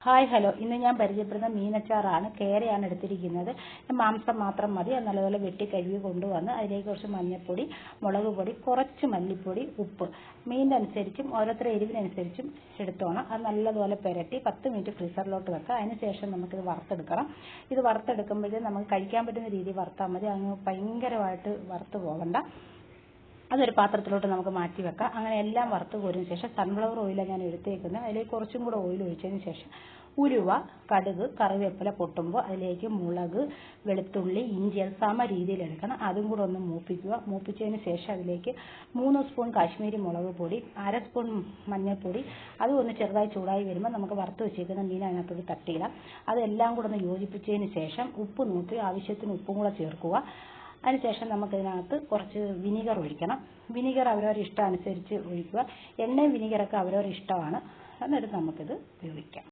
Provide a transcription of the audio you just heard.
Hi hello, ഇന്ന് ഞാൻ പരിചയപ്പെടുന്ന മീനച്ചാറാണ്. കേരയാണ് എടുത്തിരിക്കുന്നത്. മാംസം മാത്രം മതി. അത് നല്ലപോലെ വെട്ടി കഴുകി കൊണ്ടുവന്ന് അതിലേക്ക് കുറച്ച് മഞ്ഞൾപ്പൊടി, മുളക് പൊടി, കുറച്ച് മല്ലിപ്പൊടി, ഉപ്പ്, മീനിൻ്റെ അനുസരിച്ചും ഓരോരുത്തരുടെ എരിവിനനുസരിച്ചും എടുത്തോണം. അത് നല്ലതുപോലെ പുരട്ടി 10 മിനിറ്റ് ഫ്രീസറിലോട്ട് വെക്കാം. അതിനുശേഷം നമുക്കിത് വറുത്തെടുക്കണം. ഇത് വറുത്തെടുക്കുമ്പോഴേ നമുക്ക് കഴിക്കാൻ പറ്റുന്ന രീതിയിൽ വറുത്താൽ മതി. അങ്ങ് ഭയങ്കരമായിട്ട് വറുത്ത് പോകണ്ട. അതൊരു പാത്രത്തിലോട്ട് നമുക്ക് മാറ്റി വെക്കാം. അങ്ങനെ എല്ലാം വറുത്ത് കോരിയതിന് ശേഷം സൺഫ്ലവർ ഓയിലാണ് ഞാൻ എടുത്തേക്കുന്നത്. അതിലേക്ക് കുറച്ചും കൂടെ ഓയിൽ ഒഴിച്ചതിന് ശേഷം ഉലുവ, കടുക്, കറിവേപ്പില പൊട്ടുമ്പോൾ അതിലേക്ക് മുളക്, വെളുത്തുള്ളി, ഇഞ്ചി അത് സമ രീതിയിൽ എടുക്കണം. അതും കൂടെ ഒന്ന് മൂപ്പിക്കുക. മൂപ്പിച്ചതിന് ശേഷം അതിലേക്ക് 3 സ്പൂൺ കാശ്മീരി മുളക് പൊടി, 1/2 സ്പൂൺ മഞ്ഞൾപ്പൊടി, അതും ഒന്ന് ചെറുതായി ചൂടായി വരുമ്പോൾ നമുക്ക് വറുത്ത് വെച്ചേക്കുന്ന മീൻ അതിനകത്തോട്ട് തട്ടിയിടാം. അതെല്ലാം കൂടെ ഒന്ന് യോജിപ്പിച്ചതിന് ശേഷം ഉപ്പ് നോക്കി ആവശ്യത്തിന് ഉപ്പും കൂടെ ചേർക്കുക. അതിനുശേഷം നമുക്കിതിനകത്ത് കുറച്ച് വിനീഗർ ഒഴിക്കണം. വിനീഗർ അവരവരുടെ ഇഷ്ടം അനുസരിച്ച് ഒഴിക്കുക. എണ്ണയും വിനീഗറൊക്കെ അവരവരുടെ ഇഷ്ടമാണ്. എന്നിട്ട് നമുക്കിത് ഉപയോഗിക്കാം.